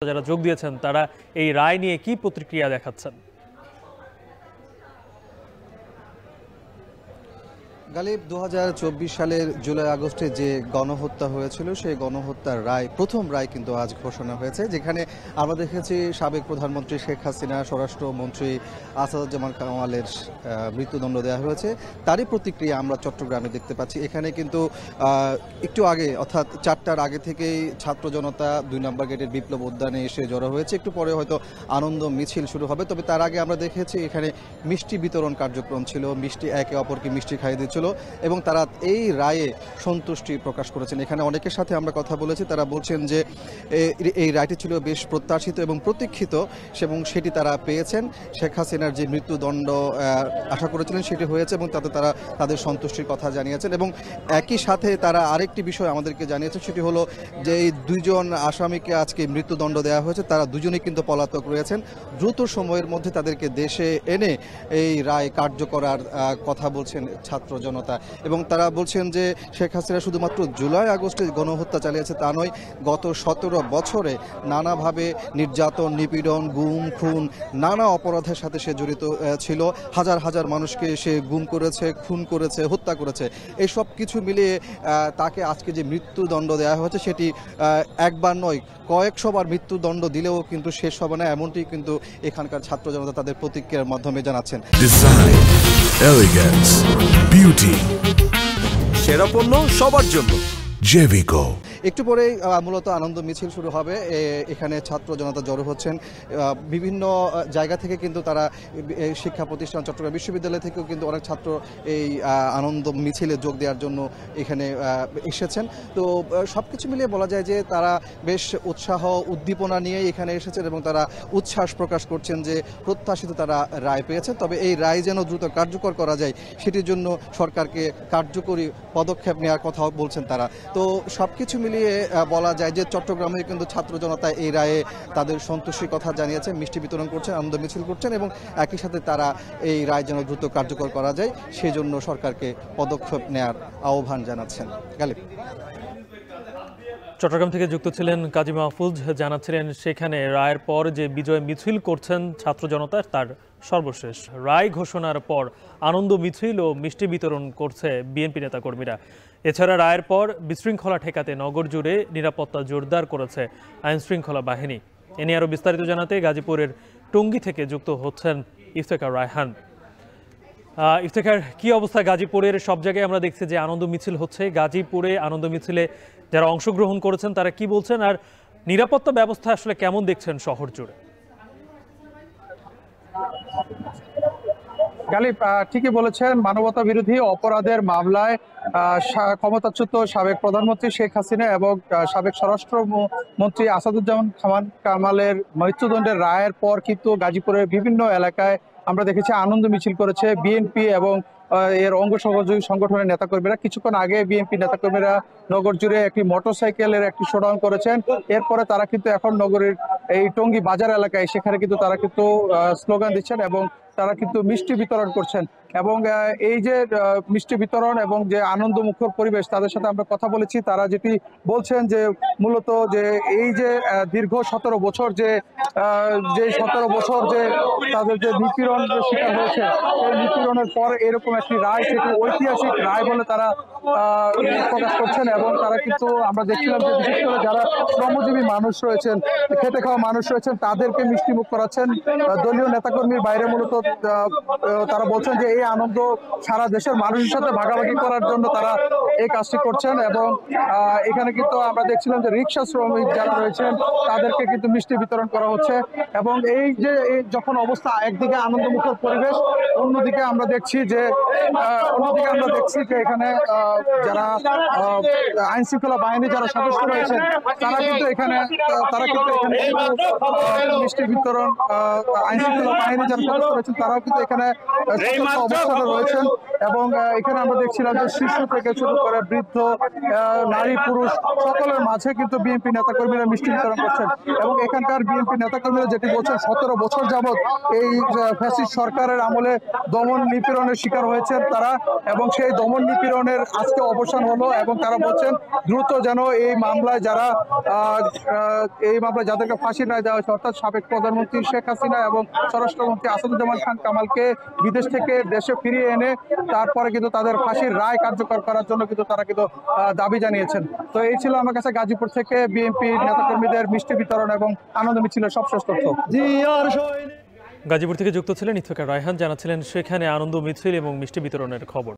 যারা যোগ দিয়েছেন তারা এই রায় নিয়ে কি প্রতিক্রিয়া দেখাচ্ছেন? গালিব, 2024 সালের জুলাই আগস্টে যে গণহত্যা হয়েছিল সেই গণহত্যার রায়, প্রথম রায় কিন্তু আজ ঘোষণা হয়েছে, যেখানে আমরা দেখেছি সাবেক প্রধানমন্ত্রী শেখ হাসিনা, স্বরাষ্ট্রমন্ত্রী আসাদুজ্জামান কামালের মৃত্যুদণ্ড দেওয়া হয়েছে। তারই প্রতিক্রিয়া আমরা চট্টগ্রামে দেখতে পাচ্ছি। এখানে কিন্তু একটু আগে, অর্থাৎ 4টার আগে থেকেই ছাত্র জনতা 2 নম্বর গেটের বিপ্লব উদ্যানে এসে জড়ো হয়েছে। একটু পরে হয়তো আনন্দ মিছিল শুরু হবে, তবে তার আগে আমরা দেখেছি এখানে মিষ্টি বিতরণ কার্যক্রম ছিল, মিষ্টি একে অপরকে মিষ্টি খাইয়ে দিচ্ছিল এবং তারা এই রায়ে সন্তুষ্টি প্রকাশ করেছেন। এখানে অনেকের সাথে আমরা কথা বলেছি, তারা বলছেন যে এই রায়টি ছিল বেশ প্রত্যাশিত এবং প্রতীক্ষিত এবং সেটি তারা পেয়েছেন। শেখ হাসিনার যে মৃত্যুদণ্ড আশা করেছিলেন সেটি হয়েছে এবং তাতে তারা তাদের সন্তুষ্টির কথা জানিয়েছেন। এবং একই সাথে তারা আরেকটি বিষয় আমাদেরকে জানিয়েছেন, সেটি হলো যে এই 2 জন আসামিকে আজকে মৃত্যুদণ্ড দেওয়া হয়েছে, তারা দুজনেই কিন্তু পলাতক রয়েছেন। দ্রুত সময়ের মধ্যে তাদেরকে দেশে এনে এই রায় কার্য করার কথা বলছেন ছাত্র জনতা। এবং তারা বলছেন যে শেখ হাসিনা শুধুমাত্র জুলাই আগস্টে গণহত্যা চালিয়েছে তা নয়, গত 17 বছরে নানাভাবে নির্যাতন, নিপীড়ন, গুম, খুন, নানা অপরাধের সাথে সে জড়িত ছিল। হাজার হাজার মানুষকে সে গুম করেছে, খুন করেছে, হত্যা করেছে। এই সব কিছু মিলিয়ে তাকে আজকে যে মৃত্যুদণ্ড দেওয়া হয়েছে সেটি একবার নয়, কয়েকশোবার মৃত্যুদণ্ড দিলেও কিন্তু শেষ হবে না, এমনটি কিন্তু এখানকার ছাত্র জনতা তাদের প্রতিক্রিয়ার মাধ্যমে জানাচ্ছেন। ডিজাইন, এলিগেন্স, বিউটি, সেরা পণ্য সবার জন্য জেভিকো। একটু পরেই মূলত আনন্দ মিছিল শুরু হবে। এখানে ছাত্র জনতা জড়ো হচ্ছেন বিভিন্ন জায়গা থেকে, কিন্তু তারা শিক্ষা প্রতিষ্ঠান, চট্টগ্রাম বিশ্ববিদ্যালয় থেকেও কিন্তু অনেক ছাত্র এই আনন্দ মিছিলে যোগ দেওয়ার জন্য এখানে এসেছেন। তো সব কিছু মিলিয়ে বলা যায় যে তারা বেশ উৎসাহ উদ্দীপনা নিয়ে এখানে এসেছেন এবং তারা উচ্ছ্বাস প্রকাশ করছেন যে প্রত্যাশিত তারা রায় পেয়েছেন। তবে এই রায় যেন দ্রুত কার্যকর করা যায় সেটির জন্য সরকারকে কার্যকরী পদক্ষেপ নেওয়ার কথাও বলছেন তারা। তো সব কিছু মিলিয়ে বলা যায় যে চট্টগ্রামে কিন্তু ছাত্র জনতা এই রায়ে তাদের সন্তুষ্টির কথা জানিয়েছে, মিষ্টি বিতরণ করছেন, আনন্দ মিছিল করছেন এবং একই সাথে তারা এই রায় যেন দ্রুত কার্যকর করা যায় সেজন্য সরকারকে পদক্ষেপ নেওয়ার আহ্বান জানাচ্ছেন। গালিব, চট্টগ্রাম থেকে যুক্ত ছিলেন কাজী মাহফুজ, জানাচ্ছিলেন সেখানে রায়ের পর যে বিজয় মিছিল করছেন ছাত্র জনতা তার সর্বশেষ রায় ঘোষণার পর আনন্দ মিছিল ও মিষ্টি বিতরণ করছে বিএনপি নেতাকর্মীরা। এছাড়া রায়ের পর বিশৃঙ্খলা ঠেকাতে নগর জুড়ে নিরাপত্তা জোরদার করেছে আইনশৃঙ্খলা বাহিনী। এ নিয়ে আরও বিস্তারিত জানাতে গাজীপুরের টঙ্গী থেকে যুক্ত হচ্ছেন ইফতেখার রায়হান। ইফতেখার, কি অবস্থা গাজীপুরের? সব জায়গায় আমরা দেখছি যে আনন্দ মিছিল হচ্ছে, গাজীপুরে আনন্দ মিছিলে যারা অংশগ্রহণ করেছেন তারা কি বলছেন, আর নিরাপত্তা ব্যবস্থা আসলে কেমন দেখছেন শহর জুড়ে? গালিব, ঠিকই বলেছেন, মানবতা বিরোধী অপরাধের মামলায় ক্ষমতাচ্যুত সাবেক প্রধানমন্ত্রী শেখ হাসিনা এবং সাবেক স্বরাষ্ট্রমন্ত্রী আসাদুজ্জামান কামালের মৃত্যুদণ্ডের রায়ের পর কিন্তু গাজীপুরের বিভিন্ন এলাকায় আমরা দেখেছি আনন্দ মিছিল করেছে বিএনপি এবং এর অঙ্গ সহযোগী সংগঠনের নেতাকর্মীরা। কিছুক্ষণ আগে বিএনপি নেতাকর্মীরা নগর জুড়ে একটি মোটরসাইকেলের একটি শোডাউন করেছেন। এরপরে তারা কিন্তু এখন নগরের এই টঙ্গী বাজার এলাকায় সেখানে কিন্তু তারা কিন্তু স্লোগান দিচ্ছেন এবং তারা কিন্তু মিষ্টি বিতরণ করছেন। এবং এই যে মিষ্টি বিতরণ এবং যে আনন্দমুখর পরিবেশ, তাদের সাথে আমরা কথা বলেছি, তারা যেটি বলছেন যে মূলত যে এই যে দীর্ঘ 17 বছর যে 17 বছর যে তাদের যে নিপীড়ন শিকার হয়েছে, সেই নিপীড়নের পর এরকম একটি রায়, সেটি ঐতিহাসিক রায় বলে তারা প্রকাশ করছেন। এবং তারা কিন্তু আমরা দেখছিলাম যে বিশেষ করে যারা শ্রমজীবী মানুষ রয়েছেন, খেটে খাওয়া মানুষ রয়েছেন, তাদেরকে মিষ্টিমুখ করাচ্ছেন। দলীয় নেতাকর্মীর বাইরে মূলত তারা বলছেন যে এই আনন্দ সারা দেশের মানুষের সাথে ভাগাভাগি করার জন্য তারা এই কাজটি করছেন। এবং এখানে কিন্তু আমরা দেখছিলাম যে রিক্সা শ্রমিক যারা রয়েছেন তাদেরকে কিন্তু মিষ্টি বিতরণ করা হচ্ছে। এবং এই যে যখন অবস্থা, একদিকে আনন্দমুখর পরিবেশ, অন্যদিকে আমরা দেখছি যে এখানে যারা আইন শৃঙ্খলা বাহিনী যারা সদস্য রয়েছেন তারা কিন্তু এখানে মিষ্টি বিতরণ, আইন শৃঙ্খলা বাহিনী যারা সদস্য রয়েছেন তারাও কিন্তু এখানে উপদেষ্টারা রয়েছেন এবং এখানে আমরা দেখছিলাম যে শিশু থেকে শুরু করে বৃদ্ধ, নারী পুরুষ সকলের মাঝে কিন্তু বিএনপি নেতাকর্মীরা মিষ্টি বিতরণ করছেন এবং এখানকার বিএনপি নেতাকর্মীরা যেটি বলছেন 17 বছর যাবৎ এই ফ্যাসিস্ট সরকারের আমলে দমন নিপীড়নের শিকার হয়েছেন তারা এবং সেই দমন নিপীড়নের আজকে অবসান হলো এবং তারা বলছেন দ্রুত যেন এই মামলায় যাদেরকে ফাঁসির রায় দেওয়া হয়েছে অর্থাৎ সাবেক প্রধানমন্ত্রী শেখ হাসিনা এবং স্বরাষ্ট্রমন্ত্রী আসাদুজ্জামান খান কামালকে বিদেশ থেকে দেশে ফিরিয়ে এনে তারপরে কিন্তু তাদের ফাঁসির রায় কার্যকর করার জন্য কিন্তু তারা কিন্তু দাবি জানিয়েছেন। তো এই ছিল আমার কাছে গাজীপুর থেকে বিএনপি নেতাকর্মীদের মিষ্টি বিতরণ এবং আনন্দ মিছিলের সবশেষ তথ্য। গাজীপুর থেকে যুক্ত ছিলেন ইফতেখার রায়হান, জানাচ্ছিলেন সেখানে আনন্দ মিছিল এবং মিষ্টি বিতরণের খবর।